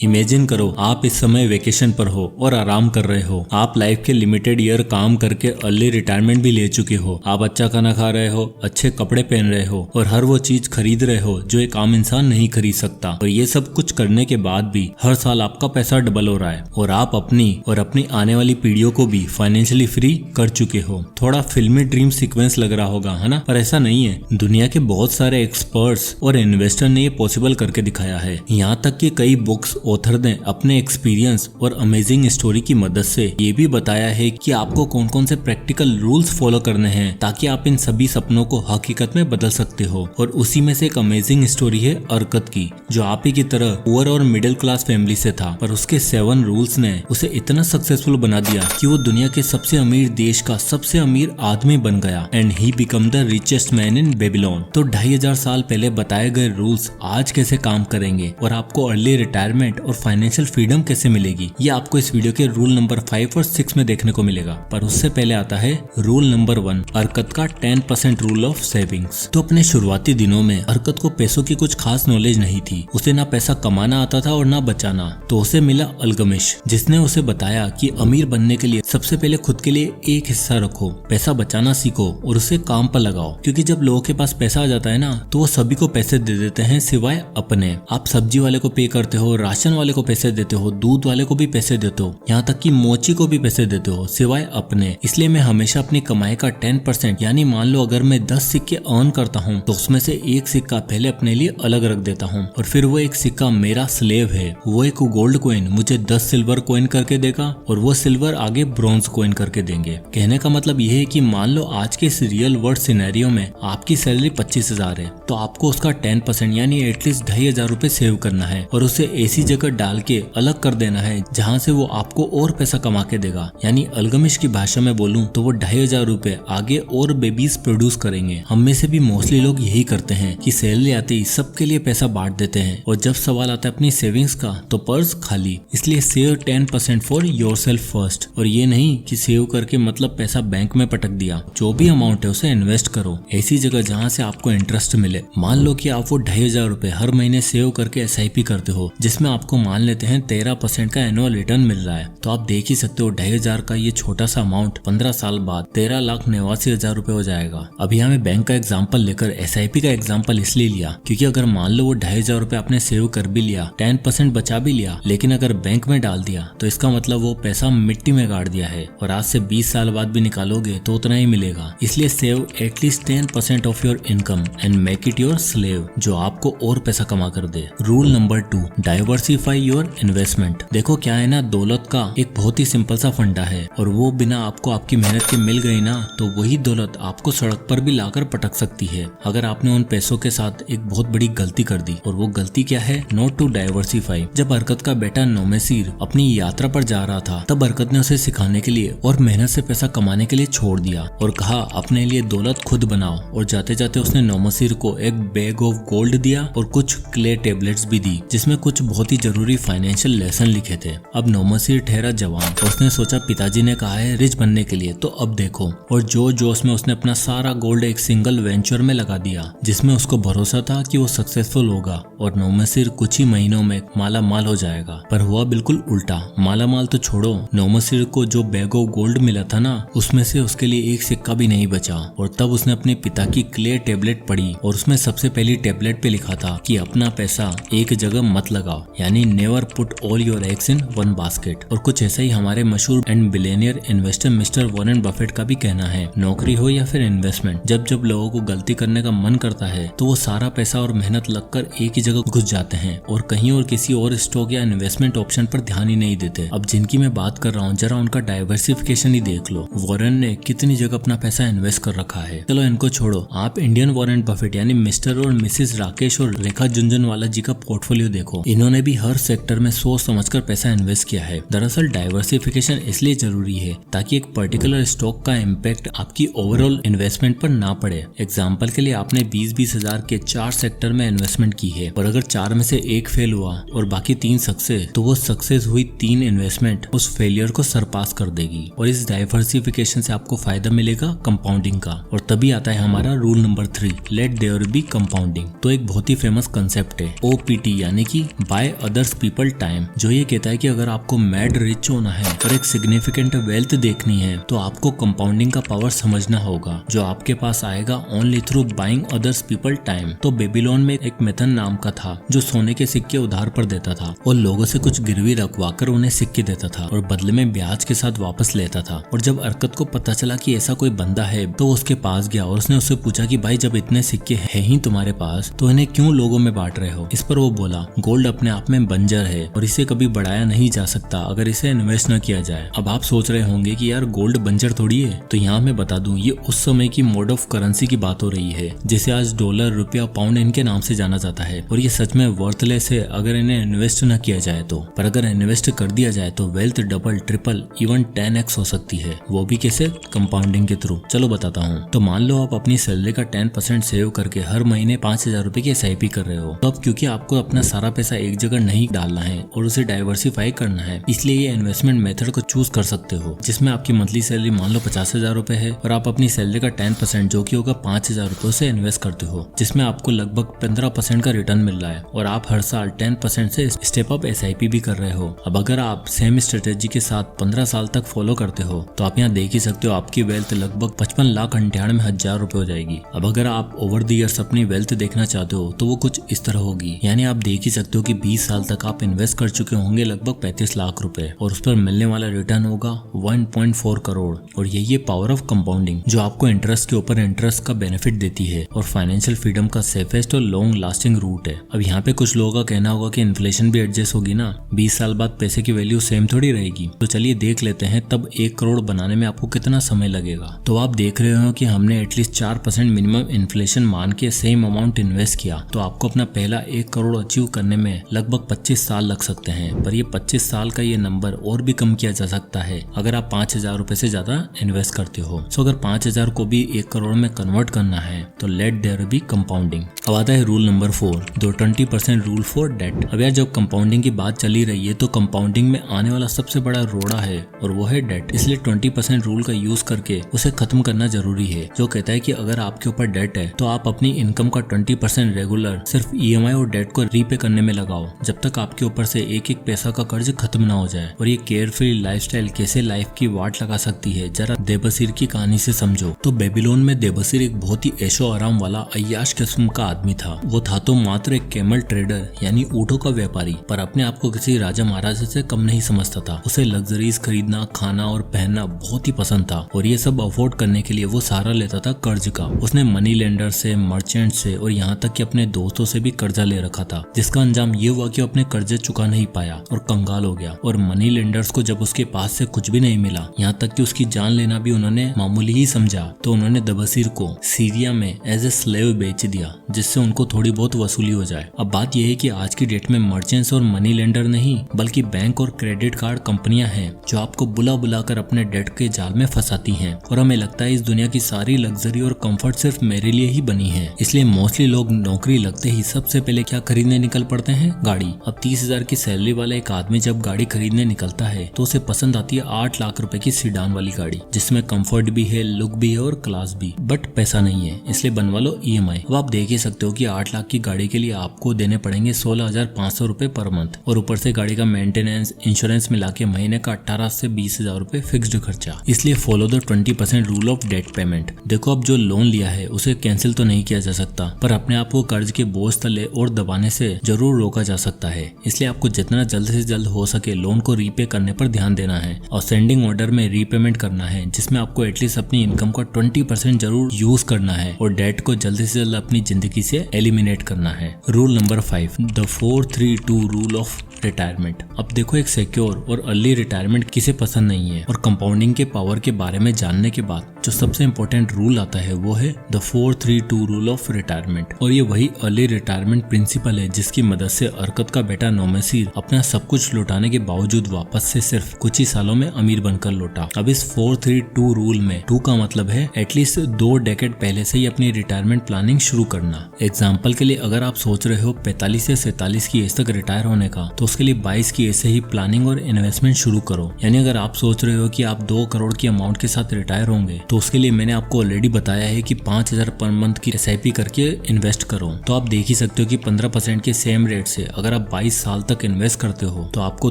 Imagine करो आप इस समय वेकेशन पर हो और आराम कर रहे हो। आप लाइफ के लिमिटेड ईयर काम करके अर्ली रिटायरमेंट भी ले चुके हो। आप अच्छा खाना खा रहे हो, अच्छे कपड़े पहन रहे हो और हर वो चीज खरीद रहे हो जो एक आम इंसान नहीं खरीद सकता। और ये सब कुछ करने के बाद भी हर साल आपका पैसा डबल हो रहा है और आप अपनी आने वाली पीढ़ियों को भी फाइनेंशियली फ्री कर चुके हो। थोड़ा फिल्मी ड्रीम सीक्वेंस लग रहा होगा, है ना? पर ऐसा नहीं है। दुनिया के बहुत सारे एक्सपर्ट्स और इन्वेस्टर ने ये पॉसिबल करके दिखाया है। यहाँ तक कि कई बुक्स ऑथर ने अपने एक्सपीरियंस और अमेजिंग स्टोरी की मदद से ये भी बताया है कि आपको कौन कौन से प्रैक्टिकल रूल्स फॉलो करने हैं ताकि आप इन सभी सपनों को हकीकत में बदल सकते हो। और उसी में से एक अमेजिंग स्टोरी है अर्कत की, जो आप ही की तरह पुअर और मिडिल क्लास फैमिली से था, पर उसके 7 रूल्स ने उसे इतना सक्सेसफुल बना दिया कि वो दुनिया के सबसे अमीर देश का सबसे अमीर आदमी बन गया and he become the richest man in Babylon. तो 2500 साल पहले बताए गए रूल्स आज कैसे काम करेंगे और आपको अर्ली रिटायरमेंट और फाइनेंशियल फ्रीडम कैसे मिलेगी, ये आपको इस वीडियो के रूल नंबर 5 और 6 में देखने को मिलेगा। पर उससे पहले आता है रूल नंबर 1, अर्कत का 10% रूल ऑफ सेविंग्स। तो अपने शुरुआती दिनों में अर्कत को पैसों की कुछ खास नॉलेज नहीं थी। उसे ना पैसा कमाना आता था और ना बचाना। तो उसे मिला अल्गमिश, जिसने उसे बताया कि अमीर बनने के लिए सबसे पहले खुद के लिए एक हिस्सा रखो, पैसा बचाना सीखो और उसे काम पर लगाओ। क्योंकि जब लोगों के पास पैसा आ जाता है ना, तो वो सभी को पैसे दे देते हैं सिवाय अपने। आप सब्जी वाले को पे करते हो, राशन वाले को पैसे देते हो, दूध वाले को भी पैसे देते हो, यहाँ तक कि मोची को भी पैसे देते हो सिवाय अपने। इसलिए मैं हमेशा अपनी कमाई का 10% यानी मान लो अगर मैं 10 सिक्के अर्न करता हूँ तो उसमें से एक सिक्का पहले अपने लिए अलग रख देता हूँ और फिर वो एक सिक्का मेरा स्लेव है। वो एक गोल्ड कॉइन मुझे 10 सिल्वर कॉइन करके देगा और वो सिल्वर आगे ब्रॉन्ज कॉइन करके देंगे। कहने का मतलब ये है कि मान लो आज के इस रियल वर्ल्ड सिनेरियो में आपकी सैलरी 25,000 है, तो आपको उसका 10% यानी एटलीस्ट 2,500 रुपए सेव करना है और उसे ऐसी जगह डाल के अलग कर देना है जहाँ से वो आपको और पैसा कमा के देगा। यानी अल्गमिश की भाषा में बोलूं तो वो 2,500 रुपए आगे और बेबीज प्रोड्यूस करेंगे। हम में से भी मोस्टली लोग यही करते हैं कि सैलरी आते ही सबके लिए पैसा बांट देते हैं और जब सवाल आता है अपनी सेविंग्स का तो पर्स खाली। इसलिए सेव 10% फॉर योरसेल्फ फर्स्ट। और ये नहीं कि सेव करके मतलब पैसा बैंक में पटक दिया। जो भी अमाउंट है उसे इन्वेस्ट करो ऐसी जगह जहाँ से आपको इंटरेस्ट मिले। मान लो कि आप वो 2,500 रुपए हर महीने सेव करके SIP करते हो, जिसमें आपको मान लेते हैं 13% का एनुअल रिटर्न मिल रहा है। तो आप देख ही सकते हो 2,500 का ये छोटा सा अमाउंट 15 साल बाद 13,89,000 रुपए हो जाएगा। अब यहाँ मैं बैंक का एग्जांपल लेकर SIP का एग्जांपल इसलिए लिया क्योंकि अगर मान लो वो 2,500 रुपए आपने सेव कर भी लिया, 10% बचा भी लिया, लेकिन अगर बैंक में डाल दिया तो इसका मतलब वो पैसा मिट्टी में गाड़ दिया है और आज से 20 साल बाद भी निकालोगे तो उतना ही मिलेगा। इसलिए save at least 10% of your income and make it your slave, जो आपको और पैसा कमा कर दे। Rule number 2, diversify your investment. देखो क्या है ना, दौलत का एक बहुत ही सिंपल सा फंडा है और वो बिना आपको आपकी मेहनत के मिल गई ना तो वही दौलत आपको सड़क पर भी लाकर पटक सकती है अगर आपने उन पैसों के साथ एक बहुत बड़ी गलती कर दी। और वो गलती क्या है? Not to diversify. जब अर्कत का बेटा नोमेसीर अपनी यात्रा पर जा रहा था तब अर्कत ने उसे सिखाने के लिए और मेहनत से पैसा कमाने के लिए छोड़ दिया और कहा अपने लिए दौलत खुद बनाओ। और जाते जाते उसने नोमेसीर को एक बैग ऑफ गोल्ड दिया और कुछ क्ले टेबलेट्स भी दी जिसमें कुछ बहुत ही जरूरी फाइनेंशियल लेसन लिखे थे। अब नोमेसीर ठहरा जवान और उसने सोचा पिताजी ने कहा है रिच बनने के लिए, तो अब देखो। और जो जोश में उसने अपना सारा गोल्ड एक सिंगल वेंचर में लगा दिया जिसमें उसको भरोसा था कि वो सक्सेसफुल होगा और नोमेसीर कुछ ही महीनों में माला माल हो जाएगा। पर हुआ बिल्कुल उल्टा। माला माल तो छोड़ो, नोमेसीर को जो बैग ऑफ गोल्ड मिला था ना उसमें से उसके लिए एक सिक्का भी नहीं बचा। और तब उसने अपने पिता की क्ले टेबलेट पढ़ी और उसमें सबसे पहली टेबलेट पे लिखा था कि अपना पैसा एक जगह मत लगाओ, यानी never put all your eggs in one basket. और कुछ ऐसा ही हमारे मशहूर and billionaire investor mister Warren Buffett का भी कहना है। नौकरी हो या फिर इन्वेस्टमेंट, जब जब लोगों को गलती करने का मन करता है तो वो सारा पैसा और मेहनत लगकर एक ही जगह घुस जाते हैं और कहीं और किसी और स्टॉक या इन्वेस्टमेंट ऑप्शन पर ध्यान ही नहीं देते। अब जिनकी मैं बात कर रहा हूँ जरा उनका डाइवर्सिफिकेशन ही देख लो। वॉरेन ने कितनी जगह अपना पैसा इन्वेस्ट कर रखा है। चलो इनको छोड़ो, आप इंडियन वॉरेन बफेट यानी मिस्टर और मिसेस राकेश और रेखा झुनझुनवाला जी का पोर्टफोलियो देखो। इन्होंने भी हर सेक्टर में सोच समझकर पैसा इन्वेस्ट किया है। दरअसल डाइवर्सिफिकेशन इसलिए जरूरी है ताकि एक पर्टिकुलर स्टॉक का इम्पैक्ट आपकी ओवरऑल इन्वेस्टमेंट पर ना पड़े। एग्जाम्पल के लिए आपने 20-20 हजार के 4 सेक्टर में इन्वेस्टमेंट की है और अगर 4 में से एक फेल हुआ और बाकी 3 सक्सेस, तो वो सक्सेस हुई 3 इन्वेस्टमेंट उस फेलियर को सरपास कर देगी। और इस डाइवर्सिफिकेशन से आपको फायदा मिलेगा कंपाउंडिंग का। और तभी आता है हमारा rule number 3, let there be compounding. तो एक बहुत ही फेमस कंसेप्ट है OPT यानी कि बाय अदर्स पीपल टाइम, जो ये कहता है कि अगर आपको मैड रिच होना है और एक सिग्निफिकेंट वेल्थ देखनी है तो आपको कंपाउंडिंग का पावर समझना होगा, जो आपके पास आएगा only through buying others people time. तो बेबीलोन में एक मेथन नाम का था जो सोने के सिक्के उधार पर देता था और लोगों से कुछ गिरवी रखवा कर उन्हें सिक्के देता था और बदले में ब्याज के साथ वापस लेता था। और जब अरकत को पता चला कि ऐसा कोई बंदा है तो उसके पास गया और उसने उससे पूछा कि भाई जब इतने सिक्के हैं ही तुम्हारे पास तो इन्हें क्यों लोगों में बांट रहे हो। इस पर वो बोला, गोल्ड अपने आप में बंजर है और इसे कभी बढ़ाया नहीं जा सकता अगर इसे इन्वेस्ट न किया जाए। अब आप सोच रहे होंगे कि यार गोल्ड बंजर थोड़ी है, तो यहाँ मैं बता दूं ये उस समय की मोड ऑफ करेंसी की बात हो रही है जिसे आज डॉलर, रुपया, पाउंड इनके नाम से जाना जाता है और ये सच में वर्थलेस है अगर इन्हें इन्वेस्ट न किया जाए तो। पर अगर इन्वेस्ट कर दिया जाए तो wealth double, triple, even 10x हो सकती है, वो भी कैसे? कंपाउंडिंग के थ्रू। चलो बताता हूँ। तो मान लो आप अपनी सैलरी का 10% सेव करके हर महीने 5000 रुपए की SIP कर रहे हो। तो अब क्योंकि आपको अपना सारा पैसा एक जगह नहीं डालना है और उसे डाइवर्सिफाई करना है, इसलिए ये इन्वेस्टमेंट मेथड को चूज कर सकते हो जिसमें आपकी मंथली सैलरी मान लो 50,000 रुपए है और आप अपनी सैलरी का 10% जो कि होगा 5,000 रुपए से इन्वेस्ट करते हो, जिसमें आपको लगभग 15% का रिटर्न मिल रहा है और आप हर साल 10% से स्टेप अप SIP भी कर रहे हो। अब अगर आप सेम स्ट्रेटेजी के साथ 15 साल तक फॉलो करते हो तो आप यहाँ देख ही सकते हो आपकी वेल्थ लगभग 55,98,000 रुपए हो जाएगी। अब अगर आप ओवर द ईयर्स अपनी वेल्थ देखना चाहते हो तो वो कुछ इस तरह होगी। यानी आप देख ही सकते हो कि 20 साल तक आप इन्वेस्ट कर चुके होंगे लगभग 35 लाख रुपए और उस पर मिलने वाला रिटर्न होगा 1.4 करोड़। और यही पावर ऑफ कंपाउंडिंग जो आपको इंटरेस्ट के ऊपर इंटरेस्ट का बेनिफिट देती है और फाइनेंशियल फ्रीडम का सेफेस्ट और लॉन्ग लास्टिंग रूट है। अब यहाँ पे कुछ लोगों का कहना होगा कि इन्फ्लेशन भी एडजस्ट होगी ना, 20 साल बाद पैसे की वैल्यू सेम थोड़ी रहेगी। तो चलिए देख लेते हैं तब 1 करोड़ बनाने में आपको कितना समय लगेगा। तो आप देख रहे हो कि हमने एटलीस्ट 4% मिनिमम इन्फ्लेशन मान के सेम अमाउंट इन्वेस्ट किया तो आपको अपना पहला 1 करोड़ अचीव करने में लगभग 25 साल लग सकते हैं। पर ये 25 साल का ये नंबर और भी कम किया जा सकता है अगर आप 5,000 रुपए से ज्यादा इन्वेस्ट करते हो। सो अगर 5,000 को भी 1 करोड़ में कन्वर्ट करना है तो लेट देयर बी कंपाउंडिंग। अब आता है rule number 4, the 20% rule for debt. अब यार जब कंपाउंडिंग की बात चली रही है तो कंपाउंडिंग में आने वाला सबसे बड़ा रोड़ा है और वो है डेट। इसलिए 20% रूल का यूज करके उसे खत्म करना जरूरी है, जो कहता है कि अगर आपके ऊपर डेट है तो आप अपनी इनकम का 20% रेगुलर सिर्फ EMI और डेट को रीपे करने में लगाओ जब तक आपके ऊपर से एक एक पैसा का कर्ज खत्म ना हो जाए। और ये केयरफ्री लाइफस्टाइल कैसे लाइफ की वाट लगा सकती है जरा देबसीर की कहानी से समझो। तो बेबीलोन में देबसीर एक बहुत ही ऐशो आराम वाला अय्याश किस्म का आदमी था। वो था तो मात्र एक कैमल ट्रेडर यानी ऊँटों का व्यापारी, पर अपने आप को किसी राजा महाराजा से कम नहीं समझता था। उसे लग्जरीज खरीदना, खाना और पहनना बहुत ही पसंद था और ये सब अफोर्ड करने के लिए वो सहारा लेता था कर्ज का। उसने मनी लेंडर से, मर्चेंट से और यहाँ तक कि अपने दोस्तों से भी कर्जा ले रखा था, जिसका अंजाम ये हुआ कि अपने कर्जे चुका नहीं पाया और कंगाल हो गया। और मनी लेंडर्स को जब उसके पास से कुछ भी नहीं मिला, यहाँ तक कि उसकी जान लेना भी उन्होंने मामूली ही समझा, तो उन्होंने देबसीर को सीरिया में एज ए स्लेव बेच दिया जिससे उनको थोड़ी बहुत वसूली हो जाए। अब बात यह है कि आज की डेट में मर्चेंट्स और मनी लेंडर नहीं बल्कि बैंक और क्रेडिट कार्ड कंपनियां हैं जो आपको बुला बुला कर अपने डेट के जाल में फंसाती हैं। और हमें लगता है इस दुनिया की सारी लग्जरी और कंफर्ट सिर्फ मेरे लिए ही बनी है, इसलिए मोस्टली लोग नौकरी लगते ही सबसे पहले क्या खरीदने निकल पड़ते हैं? गाड़ी। अब 30,000 की सैलरी वाला एक आदमी जब गाड़ी खरीदने निकलता है तो उसे पसंद आती है 8 लाख रुपए की सीडान वाली गाड़ी जिसमें कंफर्ट भी है, लुक भी है और क्लास भी, बट पैसा नहीं है इसलिए बनवा लो EMI। अब आप देख ही सकते हो कि 8 लाख की गाड़ी के लिए आपको देने पड़ेंगे 16,500 रुपए पर मंथ और ऊपर से गाड़ी का मेंटेनेंस, इंश्योरेंस मिला के महीने का 18 से 20,000 रुपए फिक्स्ड खर्चा। इसलिए follow the 20% rule of debt payment. देखो अब जो लोन लिया है उसे कैंसिल तो नहीं किया जा सकता, पर अपने आप को कर्ज के बोझ तले और दबाने से जरूर रोका जा सकता है। इसलिए आपको जितना जल्द से जल्द हो सके लोन को रीपे करने पर ध्यान देना है और सेंडिंग ऑर्डर में रीपेमेंट करना है जिसमें आपको एटलीस्ट अपनी इनकम का 20% जरूर यूज करना है और डेट को जल्द से जल्द अपनी जिंदगी से एलिमिनेट करना है। Rule number 5, the 4-3-2 rule of retirement. अब देखो एक सिक्योर और अर्ली रिटायरमेंट किसे पसंद नहीं है, और कंपाउंडिंग के पावर के बारे में जानने के बाद जो सबसे इंपॉर्टेंट रूल आता है वो है द 4-3-2 रूल ऑफ रिटायरमेंट। और ये वही अर्ली रिटायरमेंट प्रिंसिपल है जिसकी मदद से अरकत का बेटा नोमेसीर अपना सब कुछ लौटाने के बावजूद वापस से सिर्फ कुछ ही सालों में अमीर बनकर लौटा। अब इस 4-3-2 रूल में 2 का मतलब है एटलीस्ट 2 डेकेड पहले से ही अपनी रिटायरमेंट प्लानिंग शुरू करना। एग्जाम्पल के लिए अगर आप सोच रहे हो 45 से 47 की एज तक रिटायर होने का, तो उसके लिए 22 की एज से ही प्लानिंग और इन्वेस्टमेंट शुरू करो। यानी अगर आप सोच रहे हो कि आप 2 करोड़ की अमाउंट के साथ रिटायर होंगे, तो उसके लिए मैंने आपको ऑलरेडी बताया है कि 5,000 पर मंथ की SIP करके इन्वेस्ट करो। तो आप देख ही सकते हो कि 15% के सेम रेट से अगर आप आप 22 साल तक इन्वेस्ट करते हो तो आपको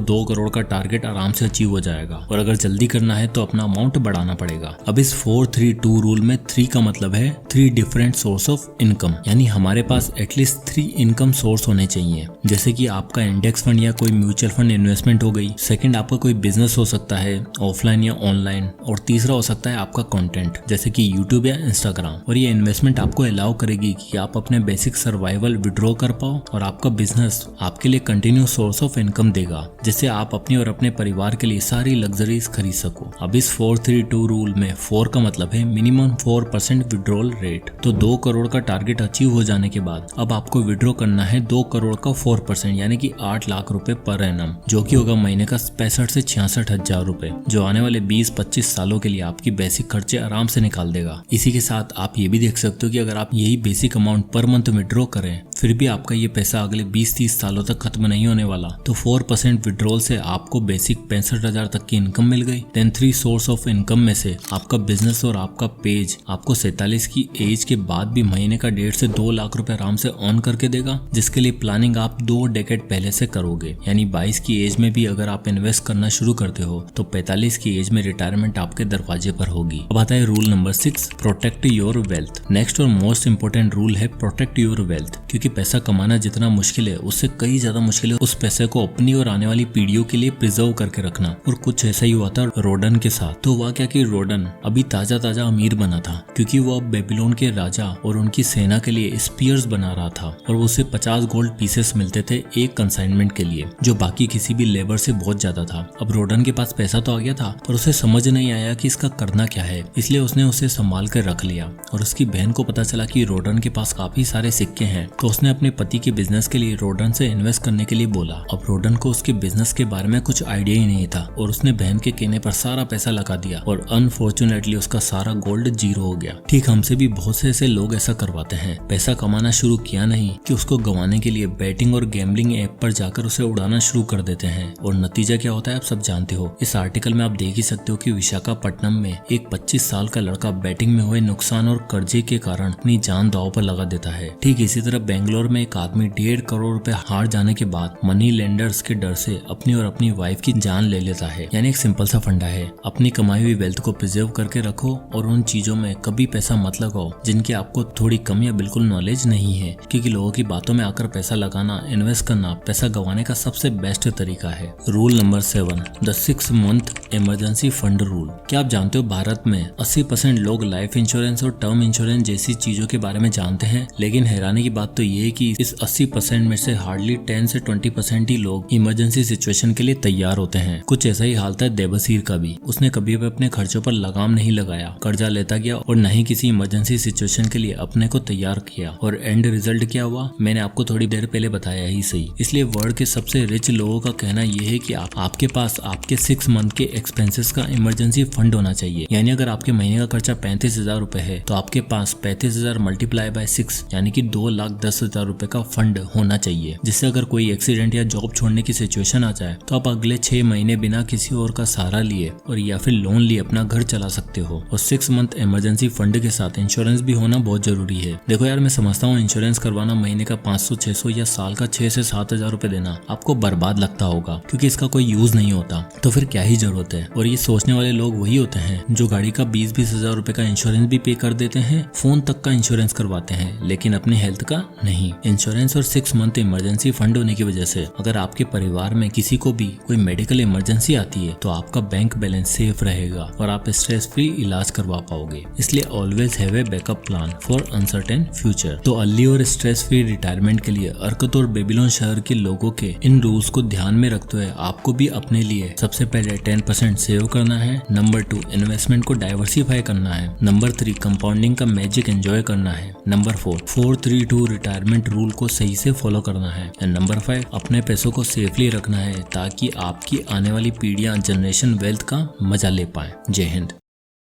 2 करोड़ का टारगेट आराम से अचीव हो जाएगा। और अगर जल्दी करना है तो अपना अमाउंट बढ़ाना पड़ेगा। अब इस 4-3-2 रूल में 3 का मतलब है 3 डिफरेंट सोर्स ऑफ इनकम, यानी हमारे पास एटलीस्ट 3 इनकम सोर्स होने चाहिए। जैसे कि आपका इंडेक्स फंड या कोई म्यूचुअल फंड इन्वेस्टमेंट हो गई, सेकंड आपका कोई बिजनेस हो सकता है ऑफलाइन या ऑनलाइन, और तीसरा हो सकता है आपका कंटेंट जैसे कि यूट्यूब या इंस्टाग्राम। और ये इन्वेस्टमेंट आपको अलाउ करेगी कि आप अपने बेसिक सर्वाइवल विड्रॉ कर पाओ और आपका बिजनेस आपके लिए कंटिन्यू सोर्स ऑफ इनकम देगा, जिससे आप अपनी और अपने परिवार के लिए सारी लग्जरीज खरीद सको। अब इस 4-3-2 रूल में 4 का मतलब है मिनिमम 4% विड्रॉल रेट। तो 2 करोड़ का टारगेट अचीव हो जाने के बाद अब आपको विड्रॉ करना है 2 करोड़ का 4% यानी कि 8 लाख रुपए पर एनम, जो कि होगा महीने का 65 से 66 हजार रुपए, जो आने वाले 20-25 सालों के लिए आपकी बेसिक खर्चे आराम से निकाल देगा। इसी के साथ आप ये भी देख सकते हो कि अगर आप यही basic amount per month withdraw करें फिर भी आपका ये पैसा अगले 20-30 सालों तक खत्म नहीं होने वाला। तो 4% विड्रॉल से आपको बेसिक 65,000 तक की इनकम मिल गई। देन 3 सोर्स ऑफ इनकम में से आपका बिजनेस और आपका पेज आपको 47 की एज के बाद भी महीने का 1.5 से 2 लाख रुपए आराम से अर्न करके देगा, जिसके लिए प्लानिंग आप 2 डेकेड पहले से करोगे। यानी 22 की एज में भी अगर आप इन्वेस्ट करना शुरू करते हो तो 45 की एज में रिटायरमेंट आपके दरवाजे पर होगी। अब आता है rule number 6, protect your wealth. Next और मोस्ट इंपोर्टेंट रूल है प्रोटेक्ट योर वेल्थ, क्योंकि पैसा कमाना जितना मुश्किल है उससे कई ज्यादा मुश्किल है उस पैसे को अपनी और आने वाली पीढ़ियों के लिए प्रिजर्व करके रखना। और कुछ ऐसा ही हुआ था रोडन के साथ। तो हुआ क्या कि रोडन अभी ताजा ताजा अमीर बना था, क्योंकि वो अब बेबीलोन के राजा और उनकी सेना के लिए स्पीयर्स बना रहा था और उसे 50 गोल्ड पीसेस मिलते थे एक कंसाइनमेंट के लिए, जो बाकी किसी भी लेबर से बहुत ज्यादा था। अब रोडन के पास पैसा तो आ गया था पर उसे समझ नहीं आया कि इसका करना क्या है, इसलिए उसने उसे संभाल कर रख लिया। और उसकी बहन को पता चला कि रोडन के पास काफी सारे सिक्के हैं, तो उसने अपने पति के बिजनेस के लिए रोडन से इन्वेस्ट करने के लिए बोला। अब रोडन को उसके बिजनेस के बारे में कुछ आइडिया ही नहीं था और उसने बहन के कहने पर सारा पैसा लगा दिया और अनफॉर्चुनेटली उसका सारा गोल्ड 0 हो गया। ठीक हमसे भी बहुत से ऐसे लोग ऐसा करवाते हैं। पैसा कमाना शुरू किया नहीं कि उसको गंवाने के लिए बैटिंग और गैम्बलिंग ऐप पर जाकर उसे उड़ाना शुरू कर देते हैं, और नतीजा क्या होता है आप सब जानते हो। इस आर्टिकल में आप देख ही सकते हो कि विशाखापट्टनम में एक 25 साल का लड़का बैटिंग में हुए नुकसान और कर्जे के कारण अपनी जान दांव पर लगा देता है। ठीक इसी तरह बेंगलोर में एक आदमी 1.5 करोड़ रुपए हार जाने के बाद मनी लेंडर्स के डर से अपनी और अपनी वाइफ की जान ले लेता है। यानी एक सिंपल सा फंडा है, अपनी कमाई हुई वेल्थ को प्रिजर्व करके रखो और उन चीजों में कभी पैसा मत लगाओ जिनकी आपको थोड़ी कम या बिल्कुल नॉलेज नहीं है, क्योंकि लोगों की बातों में आकर पैसा लगाना, इन्वेस्ट करना पैसा गंवाने का सबसे बेस्ट तरीका है। Rule number 7, the 6 month emergency fund rule. क्या आप जानते हो भारत में 80% लोग लाइफ इंश्योरेंस और टर्म इंश्योरेंस जैसी चीजों के बारे में जानते हैं, लेकिन हैरानी की बात तो ये है कि इस 80% में से हार्डली 10 से 20% ही लोग इमरजेंसी सिचुएशन के लिए तैयार होते हैं। कुछ ऐसा ही हाल था देबसीर का भी। उसने कभी भी अपने खर्चों पर लगाम नहीं लगाया, कर्जा लेता गया और न ही किसी इमरजेंसी सिचुएशन के लिए अपने को तैयार किया। और एंड रिजल्ट क्या हुआ मैंने आपको थोड़ी देर पहले बताया ही सही। इसलिए वर्ल्ड के सबसे रिच लोगों का कहना यह है कि आपके पास आपके 6 मंथ के एक्सपेंसेस का इमरजेंसी फंड होना चाहिए। यानी अगर आपके महीने का खर्चा 35,000 रुपए है तो आपके पास 35,000 मल्टीप्लाई बाय 6 यानी कि 2,10,000 रुपए का फंड होना चाहिए, जिससे अगर कोई एक्सीडेंट या जॉब छोड़ने की सिचुएशन आ जाए तो आप अगले 6 महीने बिना किसी और का सहारा लिए और या फिर लोन लिए अपना घर चला सकते हो। और 6 मंथ इमरजेंसी फंड के साथ इंश्योरेंस भी होना बहुत जरूरी है। देखो यार मैं समझता हूँ इंश्योरेंस करवाना महीने का 500-600 या साल का 6 से 7,000 रुपए देना आपको बर्बाद लगता होगा, क्योंकि इसका कोई यूज नहीं होता, तो फिर क्या ही जरूरत है। और ये सोचने वाले लोग वही होते हैं जो गाड़ी का 20-20 हजार रुपए का इंश्योरेंस भी पे कर देते हैं, फोन तक का इंश्योरेंस करवाते हैं, लेकिन अपने हेल्थ का नहीं। इंश्योरेंस और 6 मंथ इमरजेंसी फंड होने की वजह से अगर आपके परिवार में किसी को भी कोई मेडिकल इमरजेंसी आती है तो आपका बैंक बैलेंस सेफ रहेगा और आप स्ट्रेस फ्री इलाज करवा पाओगे। इसलिए always have a backup plan for uncertain future. तो अर्ली और स्ट्रेस फ्री रिटायरमेंट के लिए अर्कत और बेबीलोन शहर के लोगों के इन रूल्स को ध्यान में रखते हुए आपको भी अपने लिए सबसे पहले 10% सेव करना है। नंबर 2 इन्वेस्टमेंट को डाइवर्सिफाई करना है। नंबर 3 कंपाउंडिंग का मैजिक एंजॉय करना है। नंबर 4 4-3-2 रिटायरमेंट रूल को सही से फॉलो करना है। एंड नंबर 5 अपने पैसों को सेफली रखना है ताकि आपकी आने वाली पीढ़ियां जनरेशन वेल्थ का मजा ले पाए। जय हिंद।